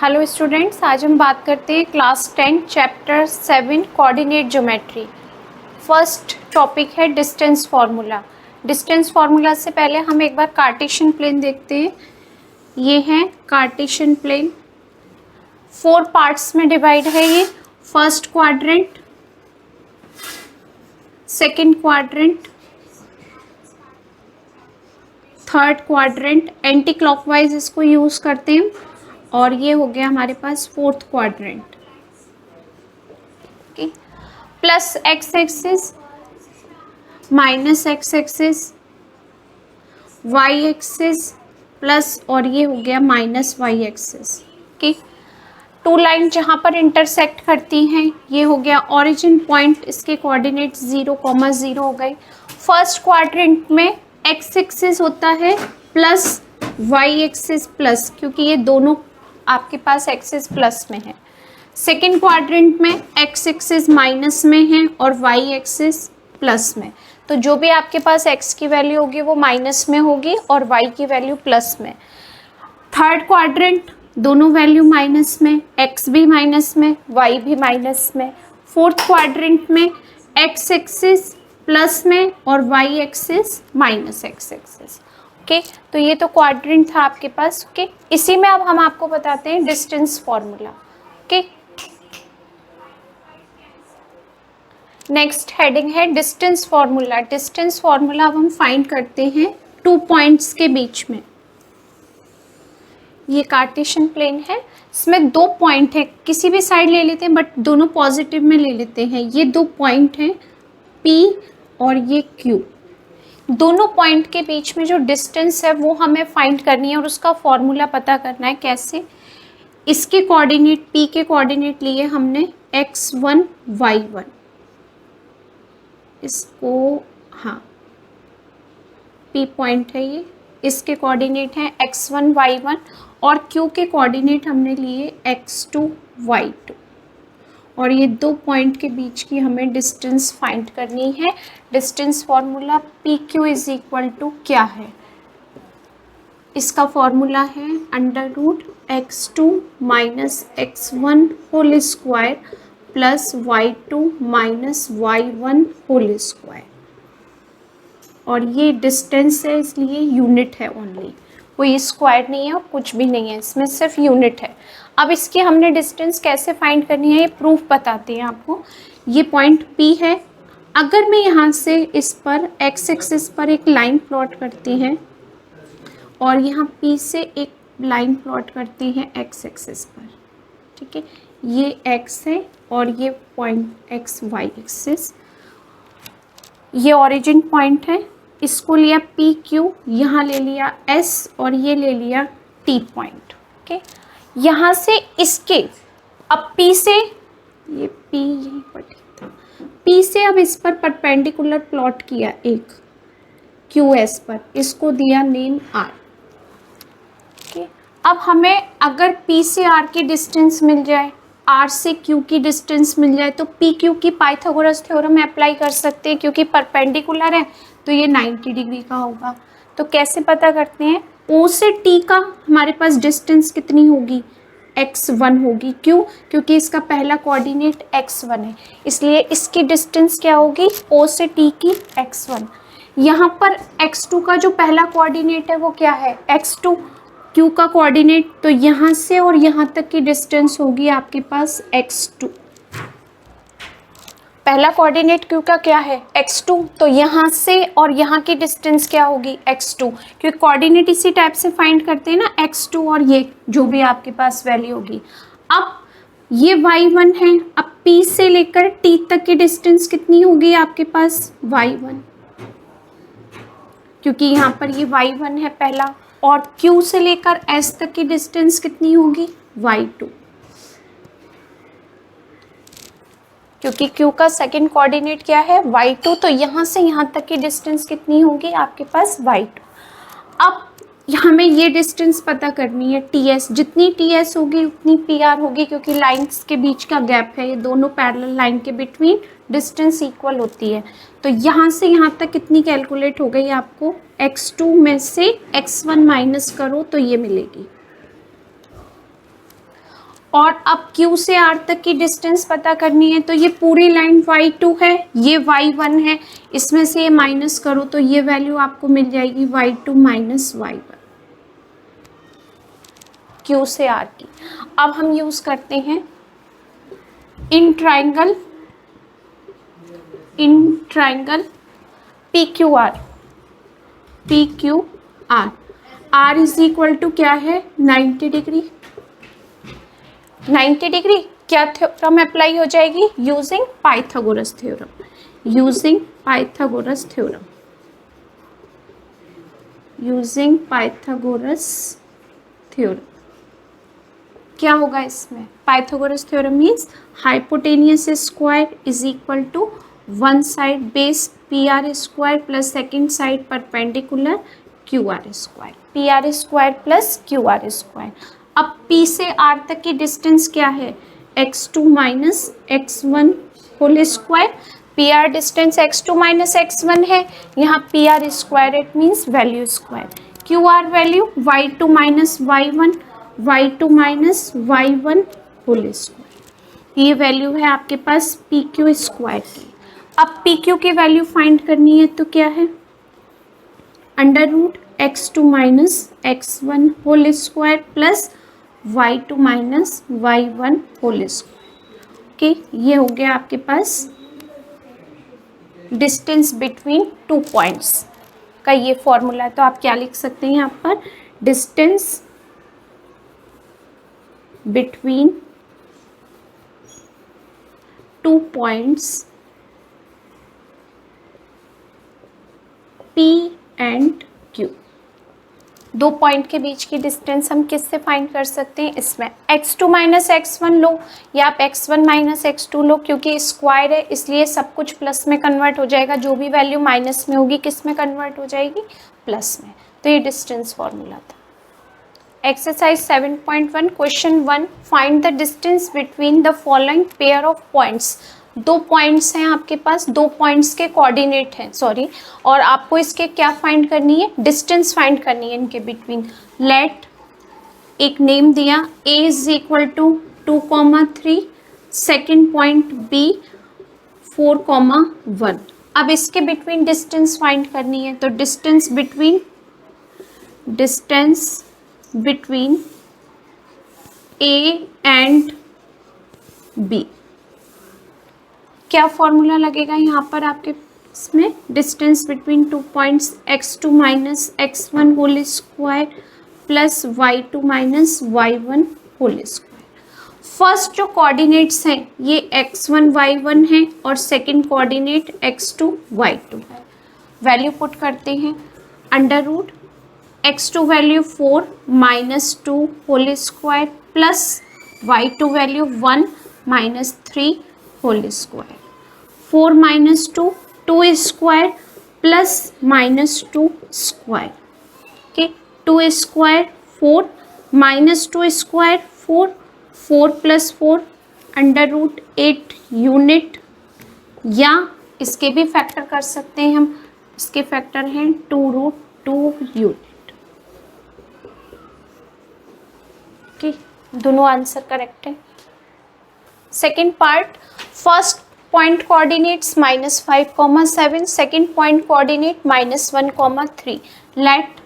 Hello students, आज हम बात करते हैं class 10 chapter 7 coordinate geometry. First topic है डिस्टेंस फार्मूला। डिस्टेंस फार्मूला से पहले हम एक बार कार्टेशियन प्लेन देखते हैं। ये है कार्टेशियन प्लेन, 4 पार्ट्स में डिवाइड है ये। First quadrant, second quadrant, third quadrant, anticlockwise इसको यूज करते हैं, और ये हो गया हमारे पास fourth quadrant. Plus X axis, minus X axis, Y axis plus, और ये हो गया minus Y axis. Okay, two line जहाँ पर इंटरसेक्ट करती हैं, ये हो गया ओरिजिन पॉइंट, इसके कोऑर्डिनेट 0,0 हो गए। फर्स्ट क्वाड्रेंट में एक्स एक्सिस होता है प्लस वाई एक्सिस प्लस, क्योंकि ये दोनों आपके पास एक्सिस प्लस में है। सेकेंड क्वाड्रेंट में एक्स एक्सिस माइनस में है और वाई एक्सिस प्लस में, तो जो भी आपके पास एक्स की वैल्यू होगी वो माइनस में होगी और वाई की वैल्यू प्लस में। थर्ड क्वाड्रेंट दोनों वैल्यू माइनस में, एक्स भी माइनस में, वाई भी माइनस में। फोर्थ क्वाड्रेंट में एक्स एक्सिस प्लस में और Y axis minus X axis. Okay, तो ये तो क्वाड्रेंट था आपके पास। ओके, इसी में अब हम आपको बताते हैं distance formula. Okay, next heading है डिस्टेंस फॉर्मूला। डिस्टेंस फॉर्मूला अब हम फाइंड करते हैं 2 पॉइंट्स के बीच में। ये कार्टेशियन प्लेन है, इसमें 2 पॉइंट है, किसी भी साइड ले लेते हैं बट दोनों पॉजिटिव में ले लेते हैं। ये 2 पॉइंट हैं P और ये Q। दोनों पॉइंट के बीच में जो डिस्टेंस है वो हमें फाइंड करनी है और उसका फॉर्मूला पता करना है। कैसे? इसके कोऑर्डिनेट P के कोऑर्डिनेट लिए हमने x1 y1, इसको हाँ P पॉइंट है ये, इसके कोऑर्डिनेट हैं x1 y1 और Q के कोऑर्डिनेट हमने लिए x2 y2, और ये 2 पॉइंट के बीच की हमें डिस्टेंस फाइंड करनी है। Distance formula P Q is equal to क्या है? इसका फॉर्मूला है √x2 minus x1 whole square plus y2 minus y1 whole square. और ये डिस्टेंस है इसलिए यूनिट है ओनली, कोई स्क्वायर नहीं है और कुछ भी नहीं है, इसमें सिर्फ यूनिट है। अब इसकी हमने डिस्टेंस कैसे फाइंड करनी है ये प्रूफ बताते हैं आपको। ये पॉइंट P है, अगर मैं यहाँ से इस पर x एक्सिस पर एक लाइन प्लॉट करती हैं और यहाँ P से एक लाइन प्लॉट करती हैं x एक्सिस पर, ठीक है, ये x है और ये पॉइंट x y एक्सिस, ये ओरिजिन पॉइंट है, इसको लिया पी क्यू, यहाँ ले लिया S और ये ले लिया T पॉइंट। ओके, यहाँ से इसके अब P से ये P यहीं पर था, P से अब इस पर परपेंडिकुलर प्लॉट किया एक QS पर, इसको दिया नेम R। ओके, अब हमें अगर P से R की डिस्टेंस मिल जाए, R से Q की डिस्टेंस मिल जाए, तो पी क्यू की पाइथागोरस थ्योरम अप्लाई कर सकते हैं, क्योंकि परपेंडिकुलर है तो ये 90 डिग्री का होगा। तो कैसे पता करते हैं? O से T का हमारे पास डिस्टेंस कितनी होगी? x1 होगी। क्यों? क्योंकि इसका पहला कोऑर्डिनेट x1 है, इसलिए इसकी डिस्टेंस क्या होगी? O से T की x1। यहाँ पर x2 का जो पहला कोऑर्डिनेट है वो क्या है? x2। Q का कोऑर्डिनेट, तो यहाँ से और यहाँ तक की डिस्टेंस होगी आपके पास x2। पहला कोऑर्डिनेट Q का क्या है? x2, तो यहाँ से और यहाँ की डिस्टेंस क्या होगी? x2, क्योंकि कोऑर्डिनेट इसी टाइप से फाइंड करते हैं ना, x2 और ये जो भी आपके पास वैल्यू होगी। अब ये y1 है, अब P से लेकर T तक की डिस्टेंस कितनी होगी आपके पास? y1, क्योंकि यहाँ पर ये y1 है पहला, और Q से लेकर S तक की डिस्टेंस कितनी होगी? y2, क्योंकि Q का सेकंड कोऑर्डिनेट क्या है? y2, तो यहाँ से यहाँ तक की डिस्टेंस कितनी होगी आपके पास? y2। अब हमें ये डिस्टेंस पता करनी है TS, जितनी TS होगी उतनी PR होगी, क्योंकि लाइंस के बीच का गैप है, ये दोनों पैरेलल लाइन के बिटवीन डिस्टेंस इक्वल होती है। तो यहाँ से यहाँ तक कितनी कैलकुलेट हो गई आपको? x2 में से x1 माइनस करो तो ये मिलेगी। और अब Q से R तक की डिस्टेंस पता करनी है, तो ये पूरी लाइन y2 है, ये y1 है, इसमें से ये माइनस करो तो ये वैल्यू आपको मिल जाएगी y2 माइनस y1 Q से R की। अब हम यूज करते हैं in triangle PQR R is equal to क्या है 90 डिग्री। 90 डिग्री क्या थ्योरम अप्लाई हो जाएगी, यूजिंग पाइथागोरस थ्योरम। क्या होगा इसमें, Pythagoras theorem means hypotenuse square is equal to one side base PR square plus second side perpendicular QR square, PR square plus QR square. अब P से R तक की distance क्या है, x2 minus x1 whole square. PR distance x2 minus x1 है, यहाँ PR square it means value square, QR value y2 minus y1 whole square. ये value है आपके पास PQ स्क्वायर की। अब PQ की वैल्यू फाइंड करनी है तो क्या है, under root x2 minus x1 whole square plus y2 minus y1 whole square. Okay, ये हो गया आपके पास डिस्टेंस बिटवीन टू पॉइंट्स का ये फॉर्मूला है। तो आप क्या लिख सकते हैं यहाँ पर, distance between two points P and Q। दो पॉइंट के बीच की डिस्टेंस हम किससे फाइंड कर सकते हैं, इसमें x2 माइनस x1 लो या आप x1 माइनस x2 लो, क्योंकि स्क्वायर है इसलिए सब कुछ प्लस में कन्वर्ट हो जाएगा, जो भी वैल्यू माइनस में होगी किस में कन्वर्ट हो जाएगी, प्लस में। तो ये डिस्टेंस फॉर्मूला था। Exercise 7.1 question 1, find the distance between the following pair of points. दो पॉइंट्स हैं आपके पास, दो पॉइंट्स के कोऑर्डिनेट हैं सॉरी, और आपको इसके क्या फाइंड करनी है, डिस्टेंस फाइंड करनी है इनके बिटवीन। लेट एक नेम दिया A is equal to 2,3, second point B 4,1। अब इसके बिटवीन डिस्टेंस फाइंड करनी है, तो distance between A and B क्या फॉर्मूला लगेगा यहाँ पर आपके इसमें, distance between two points x2 minus x1 whole square plus y2 minus y1 whole square. First जो कोऑर्डिनेट्स हैं ये x1 y1 है और सेकंड कोऑर्डिनेट x2 y2 है। वैल्यू पुट करते हैं, under root x2 value 4 minus 2 whole square plus y2 value 1 minus 3 whole square. 4 minus 2 square plus minus 2 square, okay 2 square 4 minus 2 square 4 plus 4 under root 8 unit, या इसके भी factor कर सकते हैं हम, इसके फैक्टर हैं 2√2 यूनिट। ओके, दोनों आंसर करेक्ट है। Second part, first point coordinates -5,7, second point coordinate -1,3। Let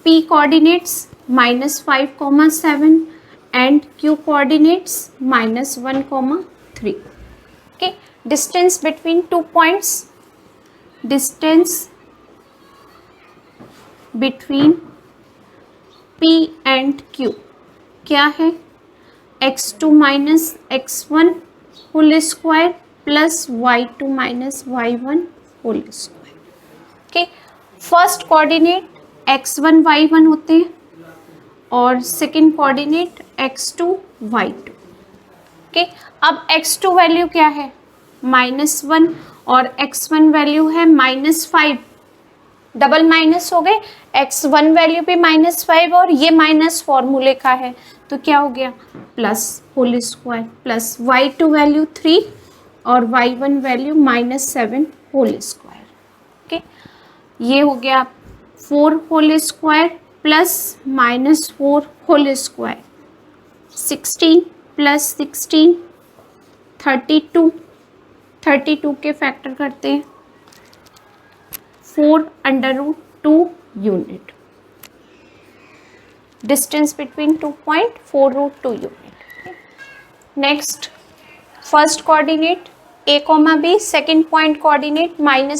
P coordinates -5,7 and Q coordinates -1,3। Okay, distance between two points, distance between P and Q क्या है, x2 minus x1 whole square plus y2 minus y1 whole square. Okay, first coordinate x1 y1 होते हैं और second coordinate x2 y2। Okay, अब x2 value क्या है -1 और x1 value है -5, डबल माइनस हो गए, x1 वैल्यू भी -5 और ये माइनस फॉर्मूले का है, तो क्या हो गया plus whole square plus y2 value 3 और y1 value -7 whole square. Okay, ये हो गया 4 whole square plus -4 whole square 16 plus 16 32, 32 के फैक्टर करते हैं 4√2 unit. Distance between 2 point 4√2 unit. Next first coordinate a, b, second point coordinate -a,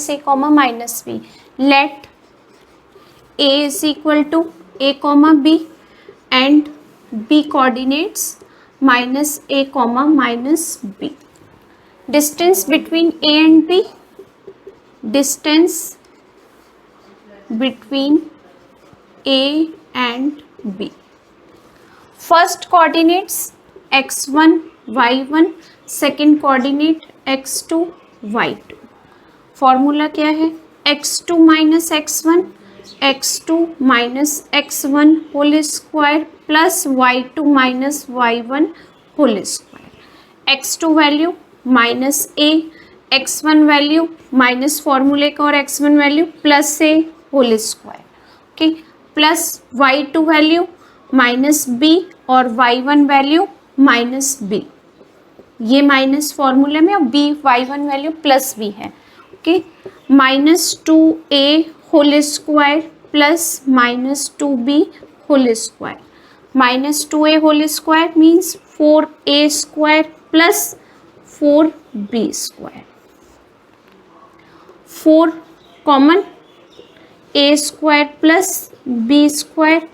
-b। Let a is equal to a, b and b coordinates -a, -b। distance between a and b, distance between a and b। first coordinates x1 y1, second coordinate x2 y2। Formula क्या है? x2 minus x1, x2 minus x1 whole square plus y2 minus y1 whole square. x2 value minus a, x1 value minus फॉर्मूले का और x1 value plus a whole square, okay, plus y2 value minus b और y1 value minus b, ये minus फॉर्मूले में और b y1 value plus b है, okay, -2a whole square plus -2b whole square. -2a whole square means 4a square plus 4b square. 4 common, a square plus b square,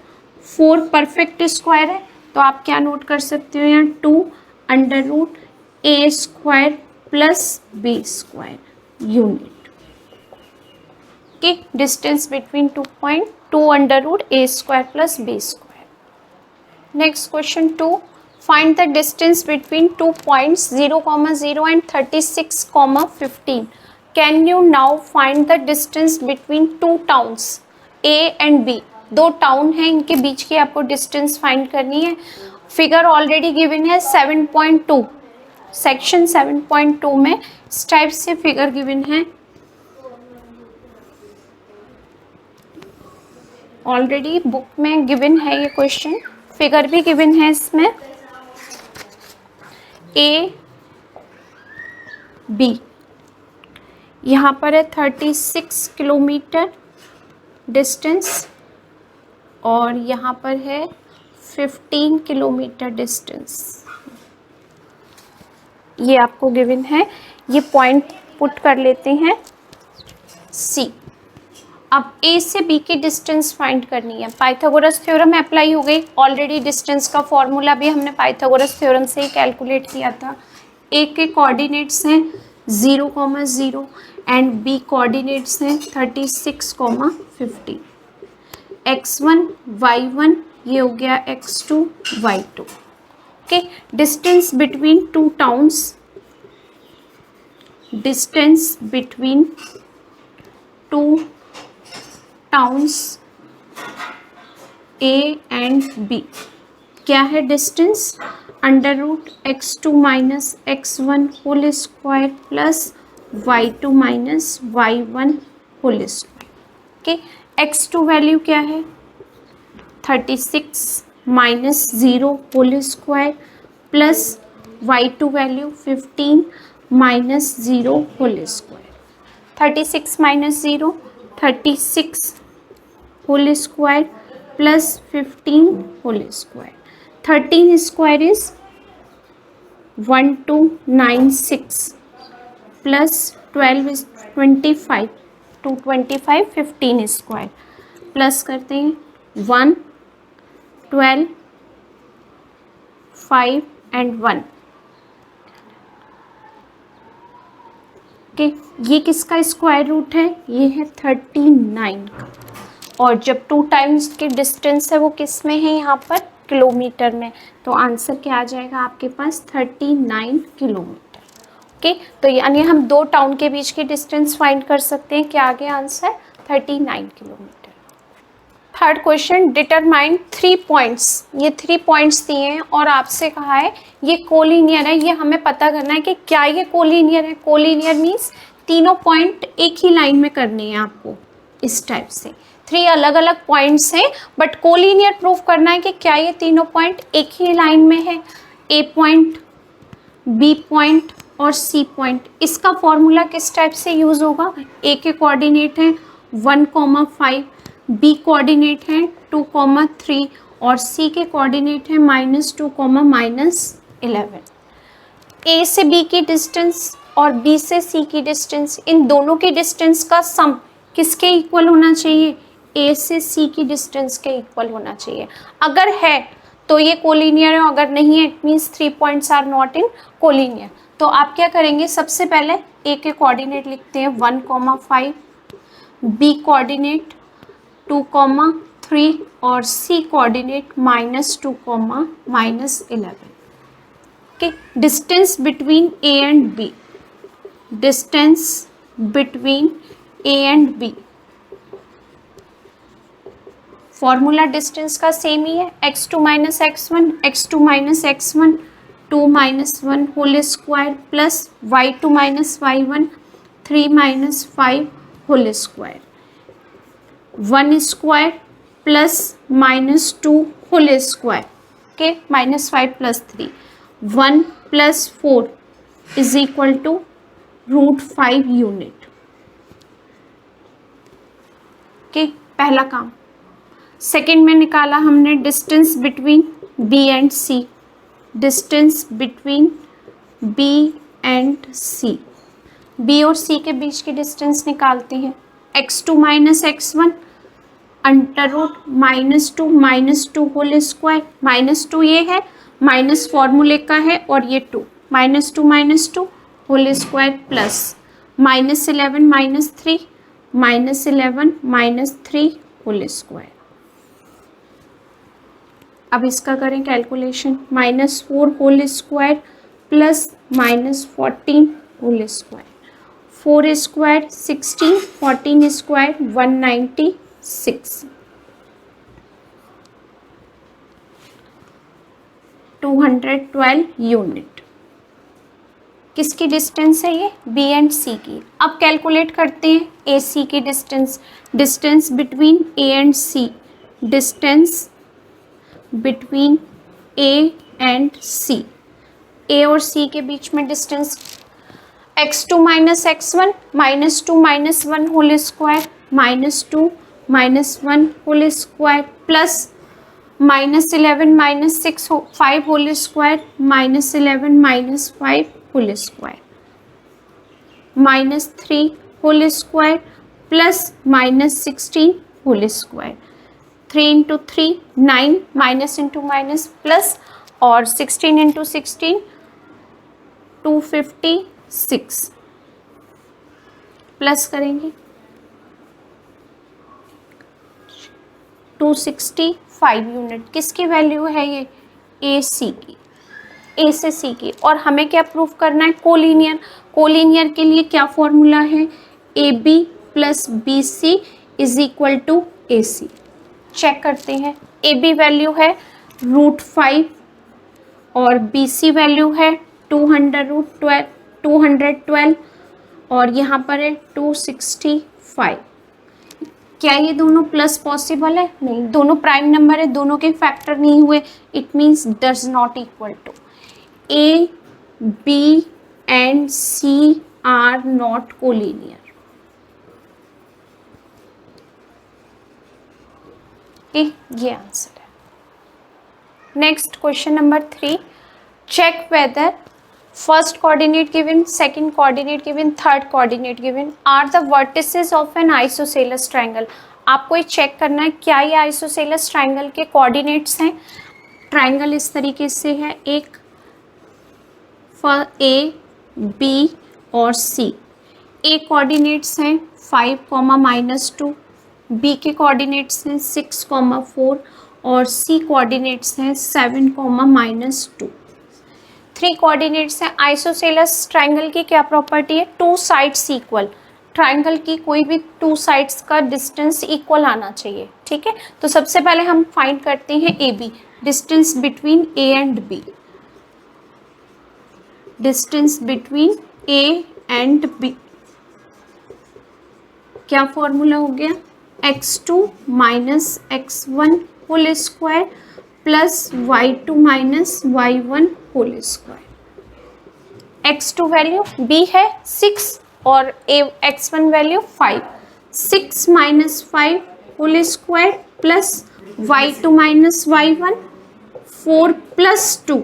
4 perfect square है तो आप क्या note कर सकते हो यहाँ 2√a square plus b square unit, okay. Distance between 2 point 2√a square plus b square. Next question 2, find the distance between 2 points 0,0 and 36,15। Can you now find the distance between 2 towns a and b। 2 town हैं, इनके बीच की आपको distance find करनी है। Figure already given है 7.2, section 7.2 में इस type से फिगर गिवन है, ऑलरेडी बुक में गिवन है ये क्वेश्चन, फिगर भी गिवन है इसमें। ए बी यहाँ पर है 36 किलोमीटर डिस्टेंस और यहाँ पर है 15 किलोमीटर डिस्टेंस, ये आपको गिवन है। ये पॉइंट पुट कर लेते हैं सी। अब ए से बी की डिस्टेंस फाइंड करनी है। पाइथागोरस थ्योरम अप्लाई हो गई, ऑलरेडी डिस्टेंस का फॉर्मूला भी हमने पाइथागोरस थ्योरम से ही कैलकुलेट किया था। ए के कोऑर्डिनेट्स हैं 0,0 एंड बी कोऑर्डिनेट्स हैं 36,15। x1 y1 ये हो गया x2 y2, okay. Distance between 2 towns, distance between 2 towns A and B क्या है distance? √x2 minus x1 whole square plus y2 minus y1 whole square, okay. x2 value क्या है? 36 minus 0 whole square plus y2 value 15 minus 0 whole square. 36 minus 0 36 whole square plus 15 whole square. 13 square is 1296 plus 12 is 25, 225 15 square plus करते हैं 1 12 5 and 1, okay. ये किसका square root है? ये है 39 का, और जब 2 टाइम्स की डिस्टेंस है वो किस में है? यहाँ पर किलोमीटर में, तो आंसर क्या आ जाएगा आपके पास? 39 किलोमीटर, ओके। तो यानी हम 2 टाउन के बीच की डिस्टेंस फाइंड कर सकते हैं। क्या आ गया answer? 39 kilometre. Third question, determine 3 points. ये 3 पॉइंट्स दिए हैं और आपसे कहा है ये कोलिनियर है, ये हमें पता करना है कि क्या ये कोलिनियर है। कोलिनियर मीन्स तीनों पॉइंट एक ही लाइन में करने हैं आपको, इस टाइप से 3 अलग अलग पॉइंट्स हैं, बट कोलिनियर प्रूफ करना है कि क्या ये तीनों पॉइंट एक ही लाइन में है, ए पॉइंट, बी पॉइंट और सी पॉइंट। इसका फॉर्मूला किस टाइप से यूज होगा? ए के कोऑर्डिनेट है 1,5, बी कोऑर्डिनेट है 2,3 और सी के कोऑर्डिनेट है -2, -11। ए से बी की डिस्टेंस और बी से सी की डिस्टेंस, इन दोनों की डिस्टेंस का सम किसके इक्वल होना चाहिए? ए से सी की डिस्टेंस के इक्वल होना चाहिए। अगर है तो ये कोलिनियर है, अगर नहीं है it means 3 points are not in collinear. तो आप क्या करेंगे? सबसे पहले ए के कोऑर्डिनेट लिखते हैं 1,5, बी कोऑर्डिनेट 2,3 और C coordinate -2, -11। Okay, distance between A and B, distance between A and B, formula distance का सेम ही है, x2 - x1, x2 - x1 2 - 1 whole square plus y2 - y1 3 - 5 whole square, 1 square plus -2 whole square, okay, -5 + 3, 1 + 4 is equal to √5 unit. Okay, पहला काम। Second में निकाला हमने distance between B and C, distance between B and C, B और C के बीच की distance निकालते हैं। x2 - x1 √-2 -2 होल स्क्वायर, -2 ये है, माइनस फॉर्मूले का है और ये 2, -2 whole square plus -11 - 3 -11 - 3 whole square. अब इसका करें calculation, -4 whole square plus -14 whole square, 4 square 16, 14 square 196, 212 unit. किसकी डिस्टेंस है ये? बी एंड सी की। अब कैलकुलेट करते हैं ए सी की distance, distance between A and C, distance between A and C, A और सी के बीच में distance x2 - x1 -2 - 1 whole square, -2 - 1 whole square plus -11 - 6 5 whole square, -11 - 5 whole square, -3 whole square plus -16 whole square, 3 × 3 9, minus into minus plus और 16 × 16 256 plus करेंगे 265 unit. किसकी value है ये? ए C की, ए से सी की। और हमें क्या प्रूफ करना है? कोलिनियर। कोलिनियर के लिए क्या फॉर्मूला है? A B plus B C is equal to A C. Check करते हैं, ए बी वैल्यू है √5 और बी सी वैल्यू है 212 और यहाँ पर है 265। क्या ये दोनों प्लस पॉसिबल है? नहीं, दोनों प्राइम नंबर है, दोनों के फैक्टर नहीं हुए, it means does not equal to. A B and C are not collinear. ये आंसर है। Next question number 3, check whether first coordinate given, second coordinate given, third coordinate given are the vertices of an isosceles triangle. आपको ये check करना है क्या ये isosceles triangle के coordinates हैं। ट्रायंगल इस तरीके से है, एक फॉर ए बी और सी। ए कोऑर्डिनेट्स हैं 5, -2, बी के कोऑर्डिनेट्स हैं 6, 4 और सी कोऑर्डिनेट्स हैं 7, -2। 3 कोऑर्डिनेट्स हैं। आइसोसेलेस ट्रायंगल की क्या प्रॉपर्टी है? 2 साइड्स इक्वल। ट्रायंगल की कोई भी 2 साइड्स का डिस्टेंस इक्वल आना चाहिए, ठीक है। तो सबसे पहले हम फाइंड करते हैं A B, distance between A and B, distance between A and B. क्या फॉर्मूला हो गया? x2 minus x1 whole square plus y2 minus y1 whole square. x2 value b है 6 और x1 value 5, 6 minus 5 whole square plus y2 minus y1 4 plus 2,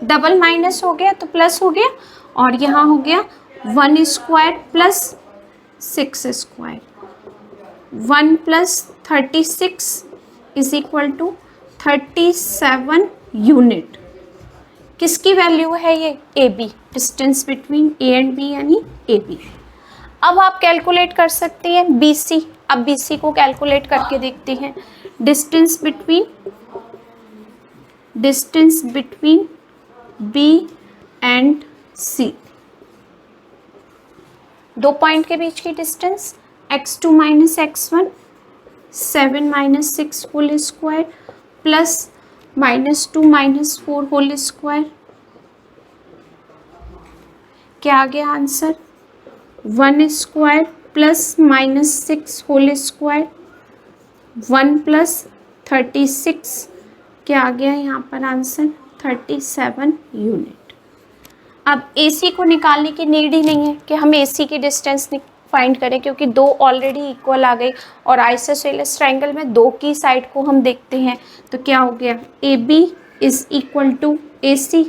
double minus हो गया तो plus हो गया, और यहाँ हो गया 1 square plus 6 square, 1 plus 36 is equal to 37 unit. किसकी वैल्यू है ये? A B, distance between A and B यानी ए बी। अब आप कैलकुलेट कर सकते हैं बी सी। अब बी सी को कैलकुलेट करके देखते हैं। Distance between B and C, दो पॉइंट के बीच की distance x2 minus x1, 7 minus 6 whole square plus -2 minus 4 whole square. क्या आ गया answer? 1 square plus -6 whole square, 1 plus 36, क्या आ गया यहाँ पर आंसर? 37 यूनिट। अब AC को निकालने की नीड ही नहीं है कि हम AC की डिस्टेंस फाइंड करें, क्योंकि दो ऑलरेडी इक्वल आ गई, और आइसोसेलेस ट्रायंगल में दो की साइड को हम देखते हैं तो क्या हो गया? AB is equal to AC।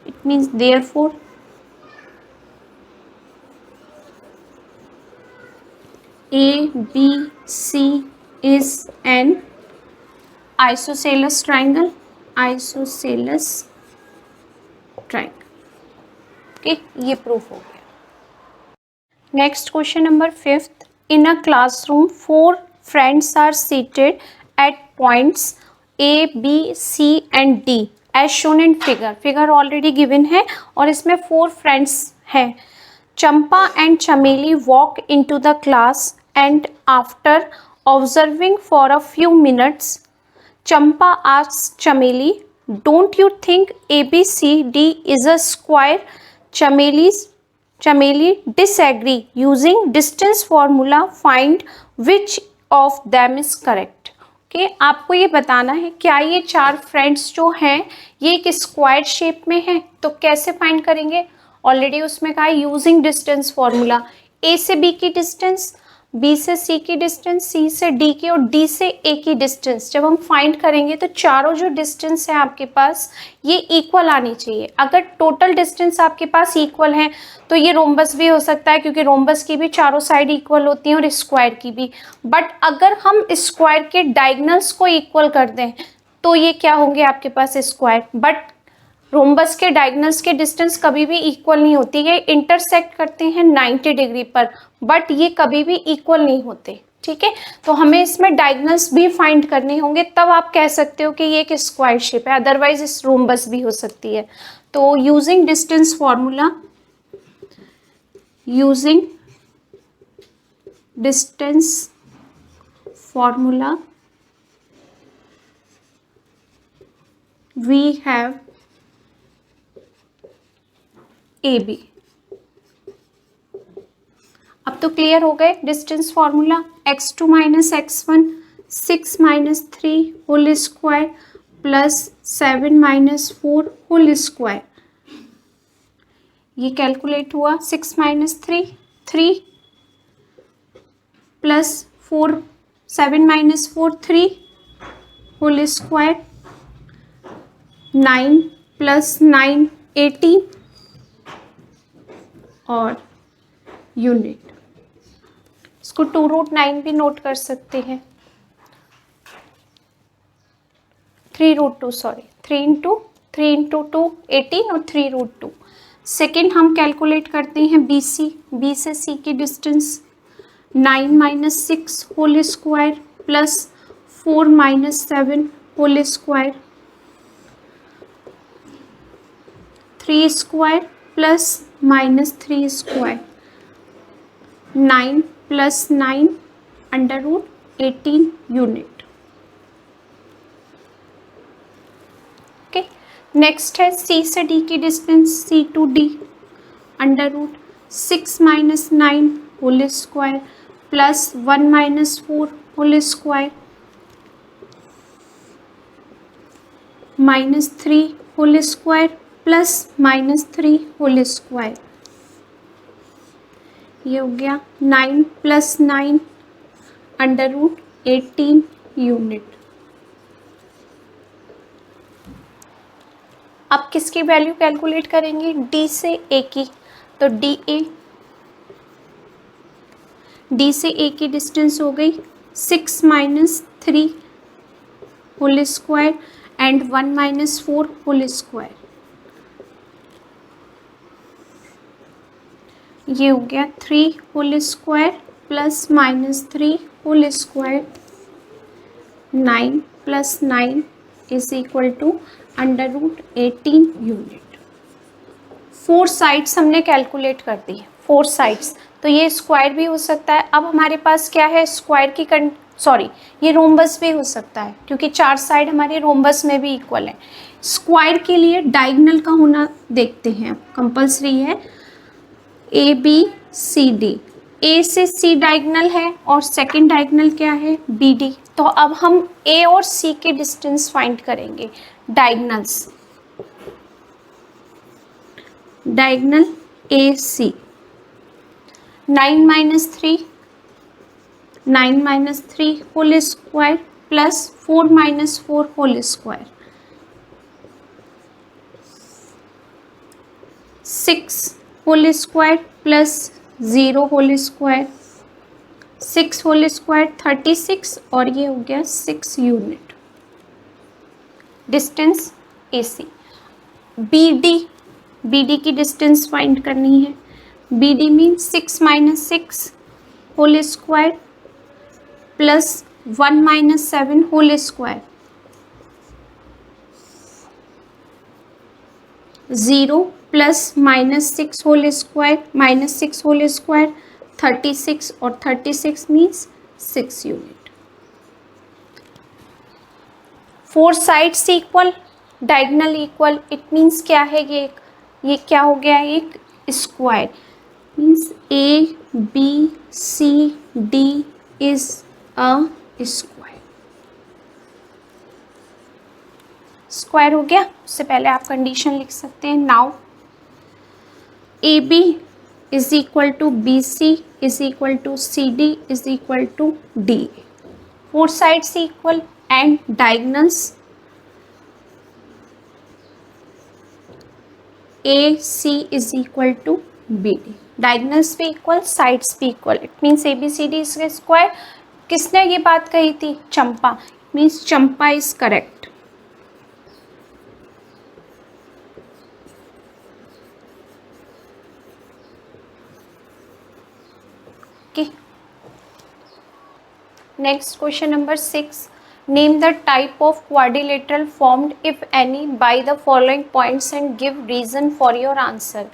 It means therefore ABC is an isosceles triangle, isosceles triangle। Okay, ये प्रूफ हो गया। Next question number 5th। In a classroom 4 friends are seated at points A, B, C and D as shown in figure। Figure already given है और इसमें 4 friends हैं। Champa and Chameli walk into the class and after observing for a few minutes, Champa asks Chameli, "Don't you think ABCD is a square?" Chameli disagree. Using distance formula, find which of them is correct। Okay, आपको ये बताना है क्या ये 4 friends जो हैं ये एक स्क्वायर शेप में है, तो कैसे फाइंड करेंगे? ऑलरेडी उसमें कहा है यूजिंग डिस्टेंस फॉर्मूला। ए से बी की डिस्टेंस, बी से सी की डिस्टेंस, सी से डी की और डी से ए की डिस्टेंस जब हम फाइंड करेंगे तो चारों जो डिस्टेंस है आपके पास ये इक्वल आनी चाहिए। अगर टोटल डिस्टेंस आपके पास इक्वल है तो ये रोम्बस भी हो सकता है, क्योंकि रोम्बस की भी चारों साइड इक्वल होती हैं और स्क्वायर की भी। बट अगर हम स्क्वायर के डायगोनल्स को इक्वल कर दें तो ये क्या होंगे आपके पास? स्क्वायर। बट रोम्बस के डायगोनल्स के डिस्टेंस कभी भी इक्वल नहीं होती है, इंटरसेक्ट करते हैं 90 डिग्री पर, बट ये कभी भी इक्वल नहीं होते। ठीक है, तो हमें इसमें डायगोनल्स भी फाइंड करने होंगे, तब आप कह सकते हो कि ये एक स्क्वायर शेप है, अदरवाइज इस रोम्बस भी हो सकती है। तो using distance formula, we have AB। अब तो क्लियर हो गए distance formula. x2 minus x1, 6 minus 3 whole square plus 7 minus 4 whole square. ये कैलकुलेट हुआ 6 minus 3, 3 plus 4, 7 minus 4, 3 whole square, 9 plus 9, 18 और यूनिट। इसको 2√9 भी नोट कर सकते हैं। 3√2 सॉरी, 3 इंटू 2 18 और 3√2। सेकेंड हम कैलकुलेट करते हैं बी से सी की distance, 9 minus 6 whole square plus 4 minus 7 whole square, 3 square plus -3 square, 9 plus 9 √18 unit. Okay, next है सी से डी की distance, C to D, √6 minus 9 whole square plus 1 minus 4 whole square minus 3 whole square plus minus 3 whole square, ये हो गया 9 plus 9 under root 18 unit. अब किसकी value calculate करेंगे, D से ए की, तो डी से ए की डिस्टेंस हो गई 6 minus 3 whole square and 1 minus 4 whole square, ये हो गया 3 whole square plus minus 3 whole square, 9 plus 9 is equal to under root 18 unit. 4 sides हमने कैलकुलेट कर दी, 4 साइड्स, तो ये स्क्वायर भी हो सकता है। अब हमारे पास क्या है, स्क्वायर की ये रोम्बस भी हो सकता है क्योंकि 4 साइड हमारे रोम्बस में भी इक्वल है। स्क्वायर के लिए डायगोनल का होना देखते हैं, कंपल्सरी है ए बी सी डी, ए से सी डायगोनल है और सेकंड डायगोनल क्या है, बी डी। तो अब हम ए और सी के डिस्टेंस फाइंड करेंगे, diagonals, diagonal A C, 9 minus 3 whole square plus 4 minus 4 whole square, 6 whole square plus 0 whole square, 6 whole square 36 और ये हो गया 6 unit distance A C. B D की डिस्टेंस फाइंड करनी है, B D mean 6 minus 6 whole square plus 1 minus 7 whole square, 0 plus minus 6 whole square, minus 6 whole square 36 और 36 means 6 unit. 4 sides equal, diagonal equal, it means क्या है, ये क्या हो गया, एक square, means A B C D is a square. Square हो गया, उससे पहले आप कंडीशन लिख सकते हैं, now A B is equal to B C is equal to C D is equal to D. 4 sides equal and diagonals A C is equal to B D, diagonals भी equal, sides भी equal, it means A B C D is square. किसने ये बात कही थी, Champa, means Champa is correct. Okay, next question number 6, name the type of quadrilateral formed if any by the following points and give reason for your answer.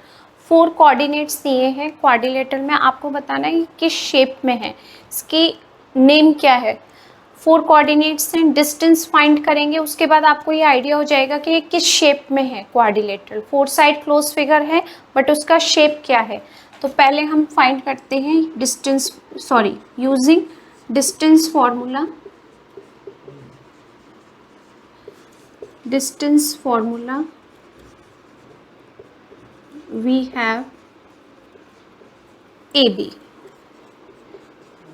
4 coordinates दिए हैं quadrilateral में, आपको बताना है कि किस शेप में है, इसकी नेम क्या है। 4 कोऑर्डिनेट्स हैं, डिस्टेंस फाइंड करेंगे, उसके बाद आपको ये आइडिया हो जाएगा कि ये किस शेप में है क्वाड्रिलेटरल। 4 साइड क्लोज फिगर है बट उसका शेप क्या है। तो पहले हम फाइंड करते हैं distance, using distance formula, we have AB,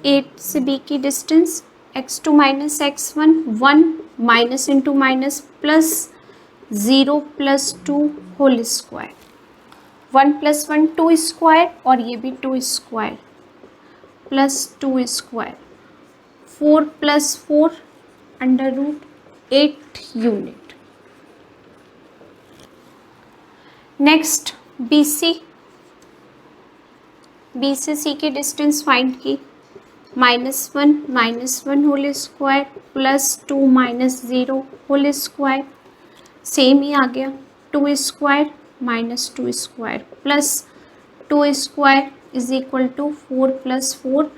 A से B की distance x2 minus x1, 1 minus into minus plus 0 plus 2 whole square, 1 plus 1 2 square और ये भी 2 square plus 2 square, 4 plus 4 under root 8 unit. Next B से C की distance find की, -1 whole square plus 2 minus 0 whole square, same ही आ गया, 2 square minus 2 square plus 2 square is equal to 4 plus 4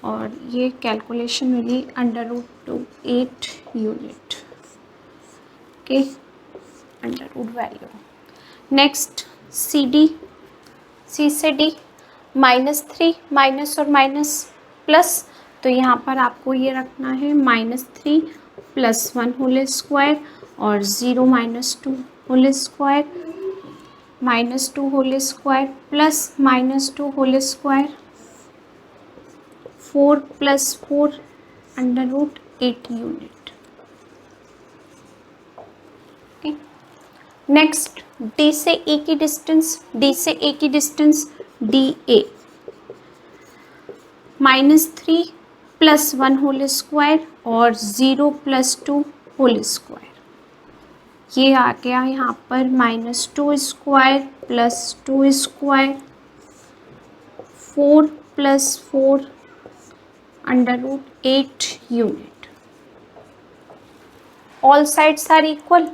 और ये कैलकुलेशन मिली under root 8 unit. Okay, under root value. Next C से डी, -3 माइनस और माइनस प्लस, तो यहाँ पर आपको ये रखना है -3 + 1 होल स्क्वायर और 0 - 2 whole square, -2 whole square plus -2 whole square, 4 + 4 √8 unit. Next, D से ए की डिस्टेंस, डी से ए की distance D A, -3 + 1 whole square और 0 + 2 होल स्क्वायर, ये आ गया यहाँ पर -2 square + 2 square, 4 + 4 √8 unit. All sides are equal,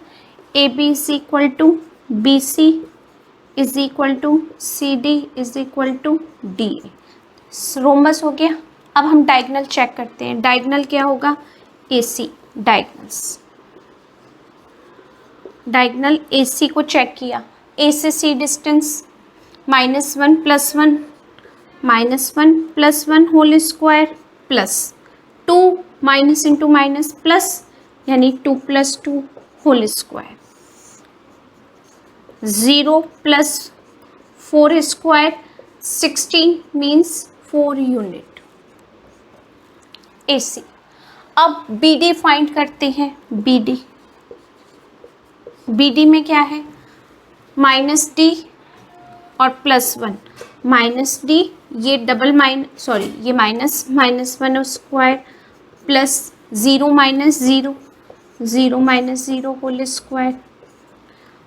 AB is equal to BC is equal to CD is equal to DA। Rhombus हो गया। अब हम डायगोनल चेक करते हैं। डायगोनल क्या होगा? AC diagonals. डायगोनल AC को चेक किया, A से C distance -1 + 1 -1 + 1 whole square plus 2 minus into minus plus, यानी 2 + 2 whole square, 0 + 4 square, 16 means 4 unit AC। अब BD फाइंड करते हैं। BD में क्या है? -D और +1, -D, ये डबल ये -1 square plus 0 - 0, 0 - 0 whole square,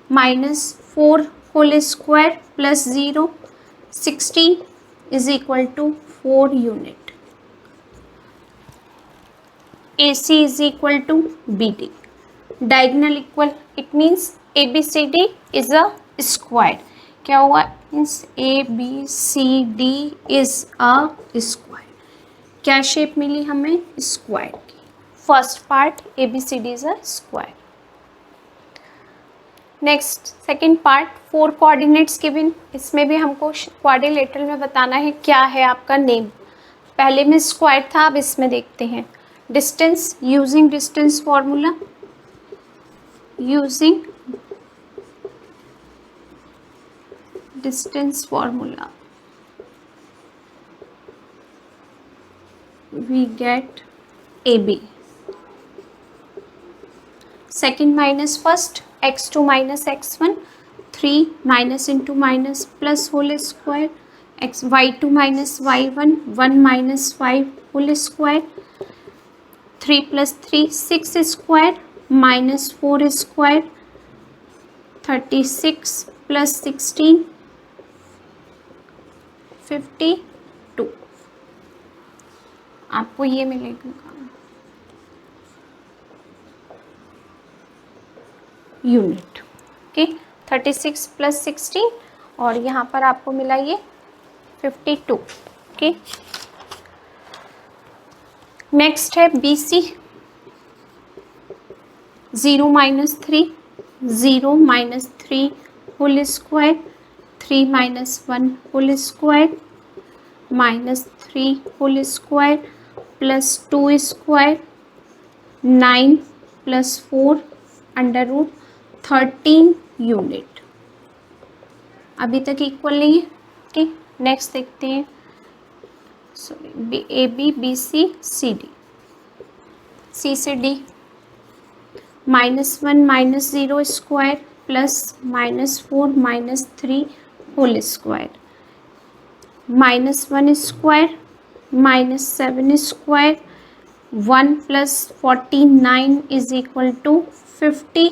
-4 whole square plus 0, 16 is equal to 4 unit. AC is equal to BD। Diagonal equal, it means ABCD is a square. क्या हुआ? Means ABCD is a square. क्या shape मिली हमें? Square की। First part ABCD is a square. Next second part, 4 coordinates given. इसमें भी हमको quadrilateral में बताना है क्या है आपका नेम। पहले में स्क्वायर था, अब इसमें देखते हैं। Distance, using distance formula, using distance formula we get AB। Second minus first, x2 - x1, 3 minus into minus plus whole square, y2 - y1, 1 - 5 whole square, 3 + 3 6 square, -4 square, 36 + 16 52, आपको ये मिलेगा यूनिट। ओके, 36 + 16 और यहाँ पर आपको मिला ये 52। ओके, नेक्स्ट है BC, 0 - 3, 0 - 3 whole square, 3 - 1 whole square, -3 whole square plus 2 square, 9 + 4 √13 unit. अभी तक इक्वल नहीं है। ओके, नेक्स्ट देखते हैं। Sorry, AB BC CD, C से D, -1 - 0 square plus -4 - 3 whole square, -1 square, -7 square, 1 + 49 is equal to 50,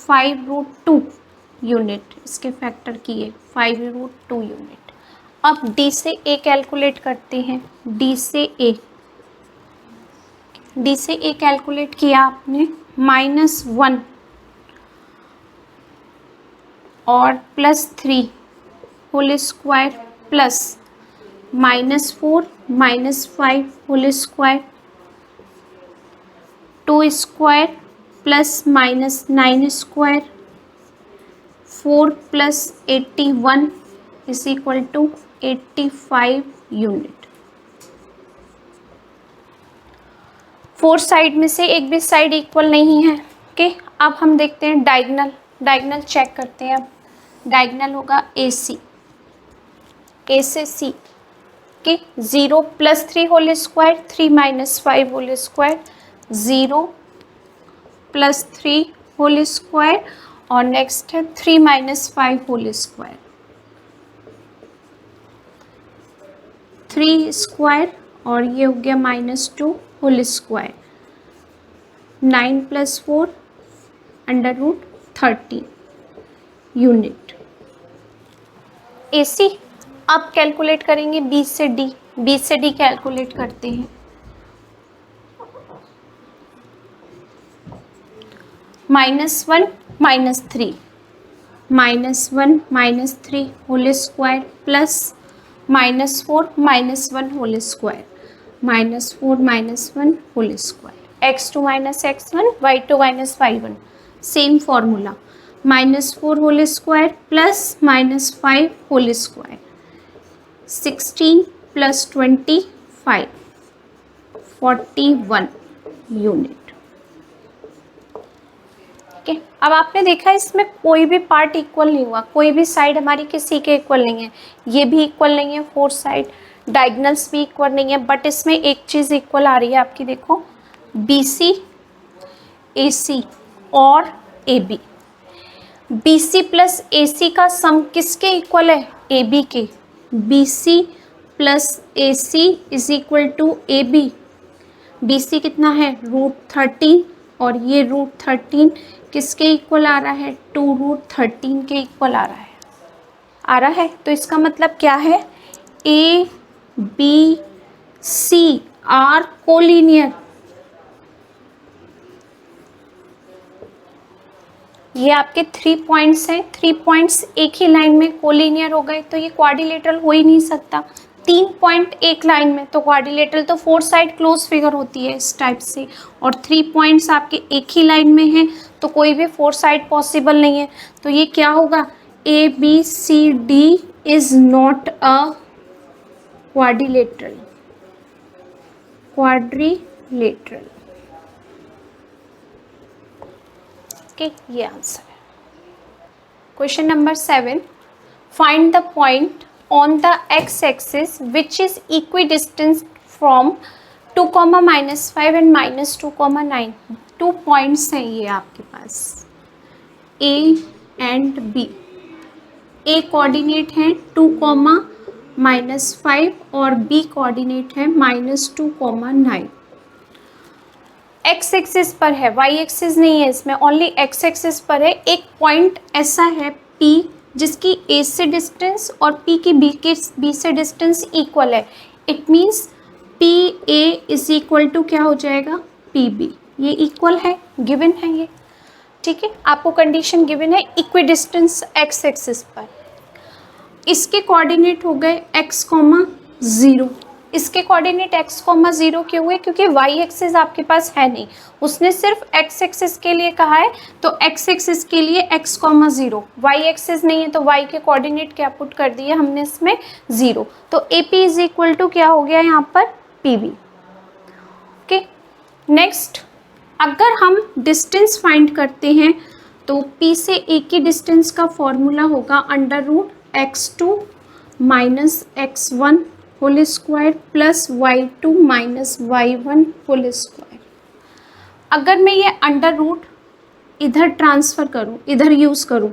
5√2 unit. इसके factor किए 5√2 यूनिट। अब D से A कैलकुलेट करते हैं। D से A कैलकुलेट किया आपने, -1 और +3 whole square plus -4 - 5 whole square, 2 square plus -9 square, 4 + 81 is equal to 85 unit. 4 side में से एक भी साइड इक्वल नहीं है। ओके, अब हम देखते हैं डायगनल चेक करते हैं। अब डायगनल होगा ए से सी के 0 + 3 whole square, 3 - 5 whole square, 0 + 3 whole square, और नेक्स्ट है 3 - 5 होल स्क्वायर, 3 स्क्वायर, और ये हो गया -2 होल स्क्वायर, 9 + 4 √13 यूनिट। AC अब कैलकुलेट करेंगे बी से डी कैलकुलेट करते हैं। -1 - 3, -1 - 3 whole square, plus -4 - 1 whole square, -4 - 1 whole square, x2 - x1, y2 - y1, same formula, -4 whole square plus -5 whole square, 16 + 25, 41 unit. ठीक है, अब आपने देखा इसमें कोई भी पार्ट इक्वल नहीं हुआ, कोई भी साइड हमारी किसी के इक्वल नहीं है, ये भी इक्वल नहीं है, 4 साइड डायगनल्स भी इक्वल नहीं है, बट इसमें एक चीज़ इक्वल आ रही है आपकी, देखो BC AC और AB। BC + AC का सम किसके इक्वल है? AB के। BC + AC = AB। BC कितना है? √13, और ये √13 किसके इक्वल आ रहा है? 2√13 के इक्वल आ रहा है। तो इसका मतलब क्या है? A B C are collinear. ये आपके 3 पॉइंट्स हैं, 3 पॉइंट्स एक ही लाइन में कोलिनियर हो गए, तो ये क्वाड्रिलेटरल हो ही नहीं सकता। 3 पॉइंट एक लाइन में तो क्वाड्रिलेटरल तो 4 साइड क्लोज फिगर होती है इस टाइप से, और 3 पॉइंट्स आपके एक ही लाइन में हैं तो कोई भी 4 साइड पॉसिबल नहीं है। तो ये क्या होगा? ABCD is not a quadrilateral. Okay, ये आंसर है। Question number 7, find the point on the x axis which is equidistance from 2, -5 and -2, 9। 2 points हैं ये आपके पास, A and B। A coordinate है 2, -5 और B कोऑर्डिनेट है -2, 9। एक्स एक्सिस पर है, वाई एक्सिस नहीं है इसमें, ओनली एक्स एक्सिस पर है। एक पॉइंट ऐसा है P जिसकी A से डिस्टेंस और P की B से डिस्टेंस इक्वल है। इट मीन्स PA = क्या हो जाएगा? PB। ये इक्वल है, गिवन है ये। ठीक है, आपको कंडीशन गिवन है इक्विडिस्टेंस एक्स एक्सिस पर। इसके कोऑर्डिनेट हो गए x, 0। इसके कोऑर्डिनेट x, 0 क्यों हुए? क्योंकि y एक्सिस आपके पास है नहीं, उसने सिर्फ x एक्सिस के लिए कहा है, तो x एक्सिस के लिए x, 0। y एक्सिस नहीं है तो y के कोऑर्डिनेट क्या पुट कर दिए हमने इसमें? 0। तो AP = क्या हो गया यहाँ पर? PB। ओके, नेक्स्ट, अगर हम डिस्टेंस फाइंड करते हैं तो P से A की डिस्टेंस का फॉर्मूला होगा √x2 - x1 whole square plus y2 - y1 whole square. अगर मैं ये अंडर रूट इधर ट्रांसफ़र करूँ, इधर यूज़ करूँ,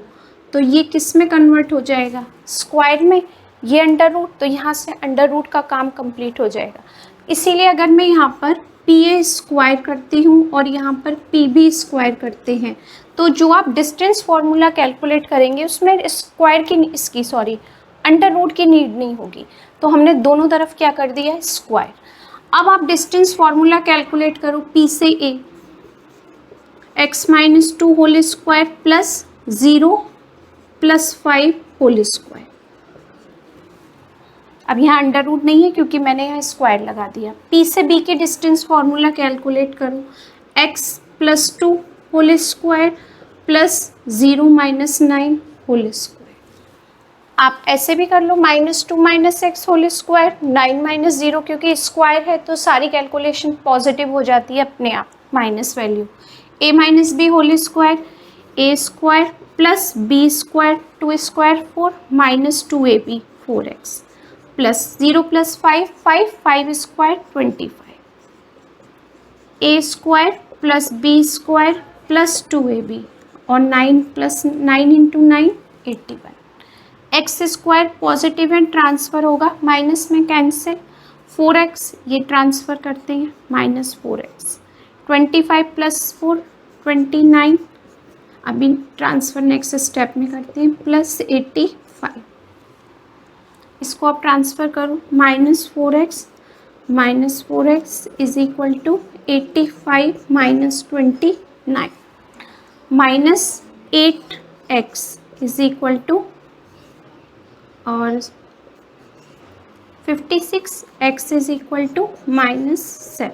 तो ये किस में कन्वर्ट हो जाएगा? स्क्वायर में। ये अंडर रूट, तो यहाँ से अंडर रूट का काम कंप्लीट हो जाएगा। इसीलिए अगर मैं यहाँ पर PA स्क्वायर करती हूँ और यहाँ पर PB स्क्वायर करते हैं, तो जो आप डिस्टेंस फॉर्मूला कैलकुलेट करेंगे उसमें स्क्वायर की अंडर रूट की नीड नहीं होगी। तो हमने दोनों तरफ क्या कर दिया है? स्क्वायर। अब आप डिस्टेंस फॉर्मूला कैलकुलेट करो P से A, x - 2 whole square plus 0 + 5 whole square. अब यहाँ अंडर रूट नहीं है क्योंकि मैंने यहाँ स्क्वायर लगा दिया। P से B के डिस्टेंस फॉर्मूला कैलकुलेट करो, x + 2 whole square plus 0 - 9 whole square. आप ऐसे भी कर लो -2 - x होल स्क्वायर, 9 - 0 क्योंकि स्क्वायर है तो सारी कैलकुलेशन पॉजिटिव हो जाती है अपने आप, minus value, a - b whole square, a square plus b square 2 square 4 -2ab 4x plus 0 plus 5 5 5 square 25, a square plus b square plus 2ab और 9 plus 9 into 9 81, x square positive है transfer होगा, minus में cancel, 4x ये transfer करते हैं -4x, 25 plus 4 29, अभी transfer next step में करते हैं प्लस 85, इसको आप ट्रांसफ़र करो -4x is equal to 85 -29 -8x is equal to और 56, x इज इक्वल टू -7,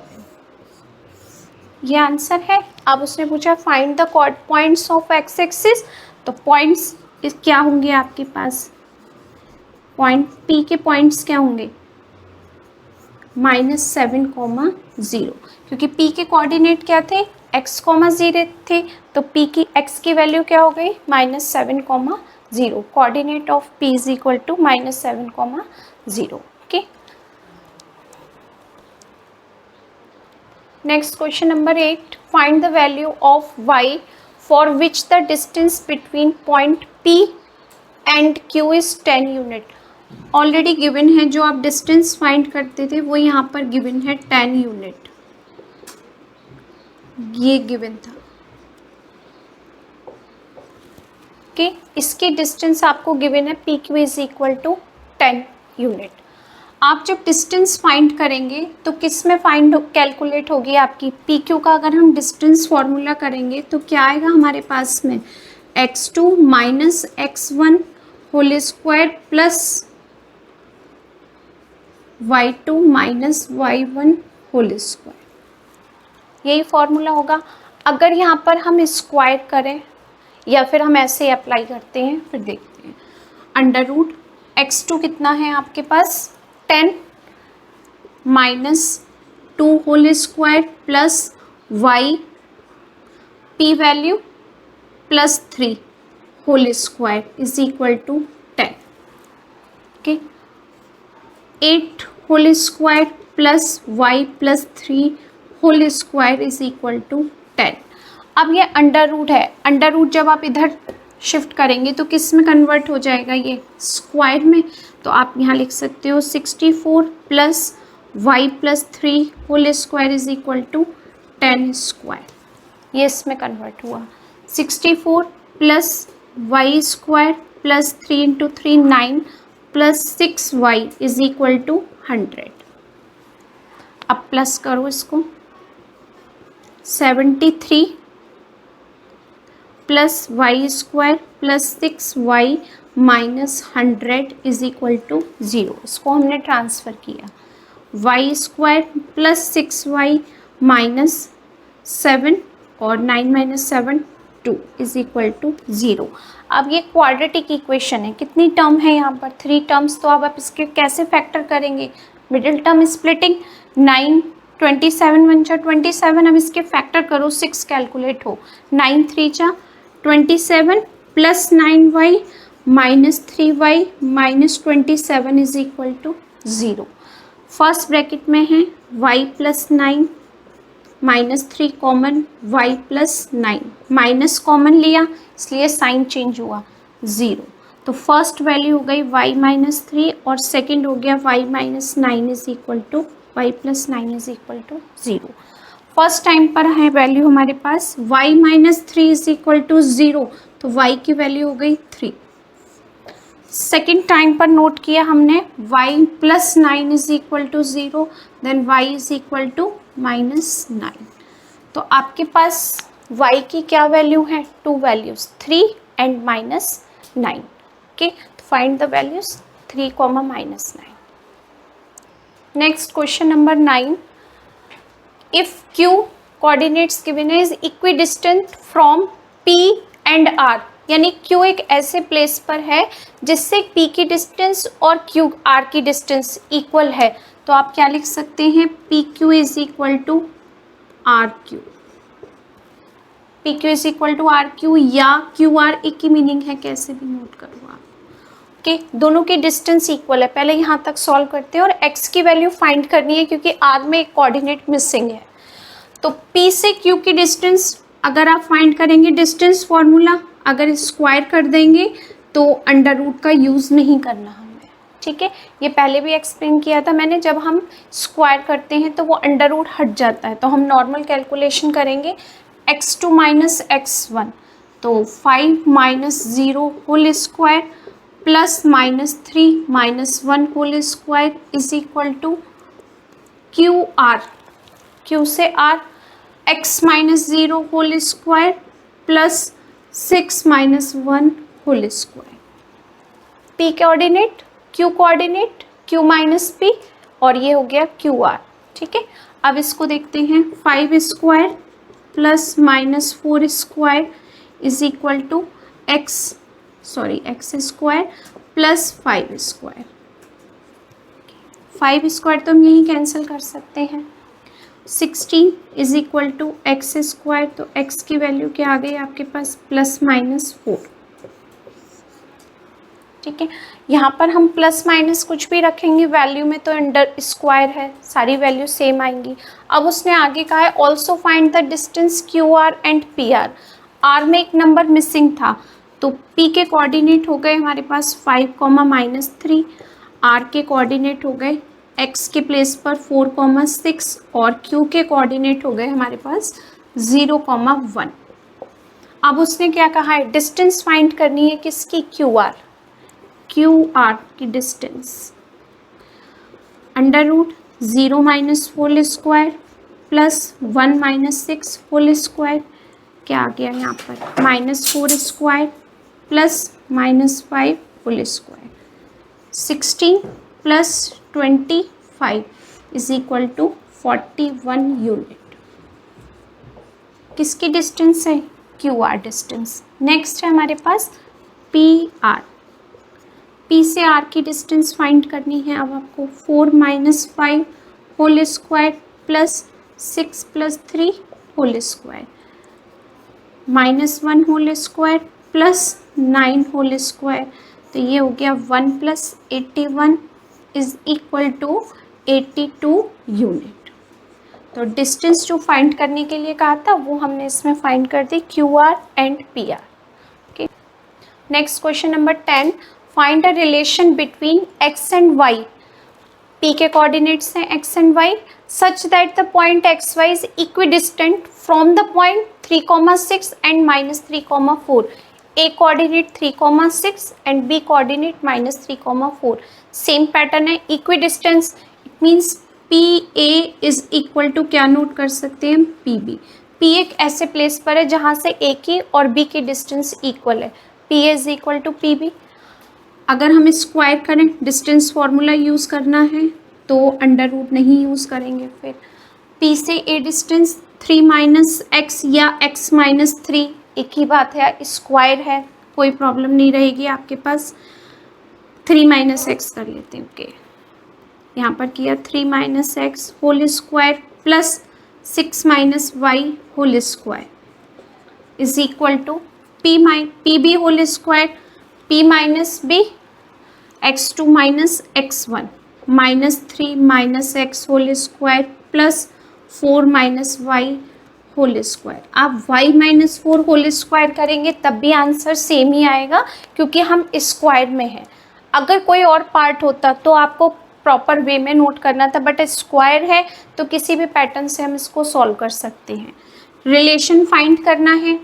ये आंसर है। अब उसने पूछा find the points of x axis, तो पॉइंट्स क्या होंगे आपके पास, पॉइंट P के पॉइंट्स क्या होंगे -7, 0, क्योंकि P के कोऑर्डिनेट क्या थे x, 0 थे, तो P की x की वैल्यू क्या हो गई -7, 0, coordinate of P is equal to -7, 0, okay. Next question number 8, find the value of y for which the distance between point P and Q is 10 unit. Already given है, जो आप distance find करते थे वो यहाँ पर गिवन है 10 unit, ये गिवन था, ओके। इसकी डिस्टेंस आपको गिवन है PQ is equal to 10 unit. आप जब डिस्टेंस फाइंड करेंगे तो किस में फाइंड कैलकुलेट होगी आपकी PQ का, अगर हम डिस्टेंस फॉर्मूला करेंगे तो क्या आएगा हमारे पास में x2 minus x1 whole square plus y2 minus y1 whole square, यही फॉर्मूला होगा। अगर यहाँ पर हम स्क्वायर करें या फिर हम ऐसे अप्लाई करते हैं, फिर देखते हैं, अंडर रूट x2 कितना है आपके पास 10 -2 whole square plus y p value plus 3 whole square is equal to 10, okay. 8 whole square plus y plus 3 whole square is equal to 10। अब ये अंडर रूट है, अंडर रूट जब आप इधर शिफ्ट करेंगे तो किस में कन्वर्ट हो जाएगा, ये स्क्वायर में, तो आप यहाँ लिख सकते हो 64 plus y plus 3 whole square is equal to 10 square, ये इसमें कन्वर्ट हुआ, 64 plus y square plus 3 into 3 9 plus 6y is equal to 100। अब प्लस करो इसको, 73 plus y square plus 6y minus 100 is equal to 0, इसको हमने ट्रांसफ़र किया, y square plus 6y minus 7 और 9 माइनस 7 2 इज इक्वल टू 0। अब ये क्वाड्रेटिक इक्वेशन है, कितनी टर्म है यहाँ पर 3 टर्म्स, तो अब आप इसके कैसे फैक्टर करेंगे, मिडिल टर्म स्प्लिटिंग, 9 27 1 जा 27, अब इसके फैक्टर करो 6 कैलकुलेट हो, 9 3 जा 27 plus 9y minus 3y minus 27 is equal to 0। First bracket में है y plus 9 minus 3 common y plus 9, minus common लिया इसलिए साइन चेंज हुआ 0, तो फर्स्ट वैल्यू हो गई y माइनस 3 और सेकेंड हो गया y minus 9 is equal to y plus 9 is equal to 0। First time पर है वैल्यू हमारे पास y minus 3 is equal to 0, तो y की वैल्यू हो गई 3। सेकेंड टाइम पर नोट किया हमने y plus 9 is equal to 0, then y is equal to minus 9, तो आपके पास y की क्या वैल्यू है, 2 values 3 and minus 9, okay. Find the values 3, -9। Next question number 9, if q coordinates given is equidistant from P and R, यानी Q एक ऐसे place पर है जिससे P की डिस्टेंस और Q R की डिस्टेंस इक्वल है, तो आप क्या लिख सकते हैं, PQ is equal to RQ। PQ is equal to RQ या QR एक ही मीनिंग है, कैसे भी नोट करो आप। ओके, दोनों की डिस्टेंस इक्वल है। पहले यहाँ तक सॉल्व करते हैं और x की वैल्यू फाइंड करनी है क्योंकि R में एक कोऑर्डिनेट मिसिंग है। तो P से Q की डिस्टेंस अगर आप फाइंड करेंगे, डिस्टेंस फॉर्मूला अगर स्क्वायर कर देंगे तो अंडर रूट का यूज़ नहीं करना हमें, ठीक है। ये पहले भी एक्सप्लेन किया था मैंने, जब हम स्क्वायर करते हैं तो वो अंडर रूट हट जाता है, तो हम नॉर्मल कैलकुलेशन करेंगे x2 माइनस x1, तो 5 minus 0 whole square plus minus 3 minus 1 whole square is equal to QR, Q से R, x minus 0 whole square plus 6 minus 1 whole square. P coordinate, Q coordinate, Q minus P, और ये हो गया QR, ठीक है। अब इसको देखते हैं, 5 square plus minus 4 square is equal to x square plus 5 square. 5 square तो हम यहीं कैंसिल कर सकते हैं। 16 is equal to x square, तो x की वैल्यू क्या आ गई आपके पास, प्लस माइनस 4, ठीक है। यहाँ पर हम प्लस माइनस कुछ भी रखेंगे वैल्यू में तो अंडर स्क्वायर है, सारी वैल्यू सेम आएंगी। अब उसने आगे कहा है also find the distance QR and PR। R में एक नंबर मिसिंग था, तो P के कोऑर्डिनेट हो गए हमारे पास 5, -3, R के कोऑर्डिनेट हो गए x के प्लेस पर 4, 6 और Q के कोऑर्डिनेट हो गए हमारे पास 0, 1। अब उसने क्या कहा है, डिस्टेंस फाइंड करनी है किसकी, QR की distance, under root 0 minus whole square plus 1 minus 6 whole square, क्या आ गया यहाँ पर, -4 square plus -5 whole square. 16 plus 25 is equal to 41 unit. किसकी डिस्टेंस है, QR डिस्टेंस। नेक्स्ट है हमारे पास PR। P से R की डिस्टेंस फाइंड करनी है अब आपको, 4 minus 5 whole square plus 6 plus 3 whole square, -1 whole square plus 9 whole square, तो ये हो गया 1 plus 81 is equal to 82 unit. तो डिस्टेंस जो फाइंड करने के लिए कहा था वो हमने इसमें फाइंड कर दी, QR and PR। Okay, next question number 10, find a relation between x and y। P के कोऑर्डिनेट्स हैं x and y such that the point xy is equidistant from the point 3, 6 and -3, 4। A coordinate 3, 6 and B coordinate -3, 4। Same pattern है, equidistance, it means PA is equal to क्या note कर सकते हैं, PB। P एक ऐसे place पर है जहाँ से A की और B की डिस्टेंस इक्वल है, PA is equal to PB। अगर हम स्क्वायर करें, डिस्टेंस फॉर्मूला यूज़ करना है तो अंडर रूट नहीं यूज़ करेंगे। फिर P से A डिस्टेंस 3 माइनस x या x माइनस 3 एक ही बात है, स्क्वायर है, कोई प्रॉब्लम नहीं रहेगी आपके पास। 3 माइनस एक्स कर लेते हैं, ओके, यहाँ पर किया 3 minus x whole square plus 6 minus y whole square is equal to P B whole square, P minus B, x2 minus x1, -3 minus x whole square plus 4 minus y whole square. आप y minus 4 whole square करेंगे तब भी answer same ही आएगा क्योंकि हम square में हैं। अगर कोई और पार्ट होता तो आपको प्रॉपर वे में नोट करना था, बट स्क्वायर है तो किसी भी पैटर्न से हम इसको सॉल्व कर सकते हैं। रिलेशन फाइंड करना है,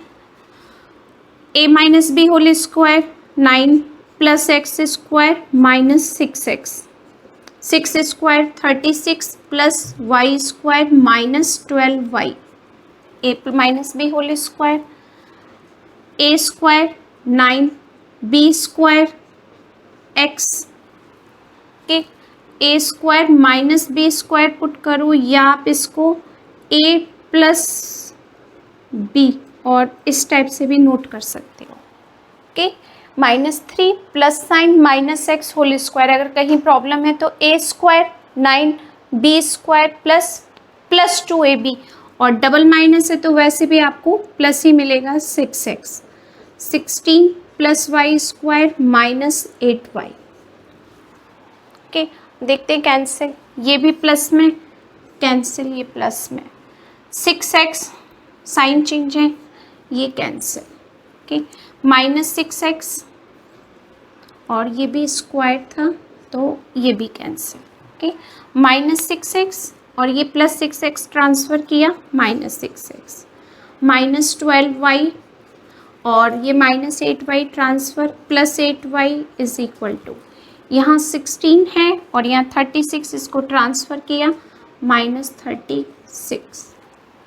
a minus B whole square 9 plus x square minus 6x, 6 square 36 plus y square minus 12y, a minus B whole square, a square 9 b square x के a square minus B square put करो या आप इसको a plus B और इस type से भी note कर सकते हो। Okay, -3 plus sign -x whole square, अगर कहीं प्रॉब्लम है तो a² 9 b² प्लस 2ab, और डबल माइनस है तो वैसे भी आपको प्लस ही मिलेगा 6x 16 plus y² -8y। Okay, देखते हैं कैंसिल, ये भी प्लस में कैंसिल, ये प्लस में 6x साइन चेंज है, ये कैंसिल। ओके, -6x और ये भी स्क्वायर था तो ये भी कैंसिल। ओके, -6x और ये +6x ट्रांसफ़र किया, -6x -12y और ये -8y transfer +8y is equal to, यहाँ 16 है और यहाँ 36, इसको ट्रांसफ़र किया -36।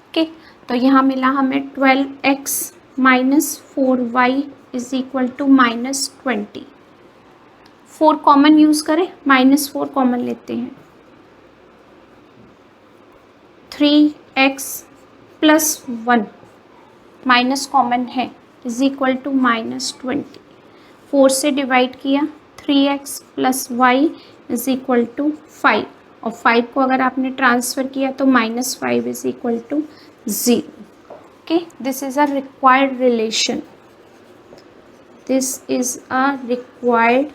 ओके, तो यहाँ मिला हमें 12x -4y is equal to -20। 4 common use करें, -4 कॉमन लेते हैं, 3x + 1 माइनस कॉमन है इज इक्वल टू -20। 4 से डिवाइड किया, 3x + y is equal to 5, और 5 को अगर आपने ट्रांसफ़र किया तो -5 is equal to 0। Okay, this is a required relation, this is a required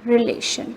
relation।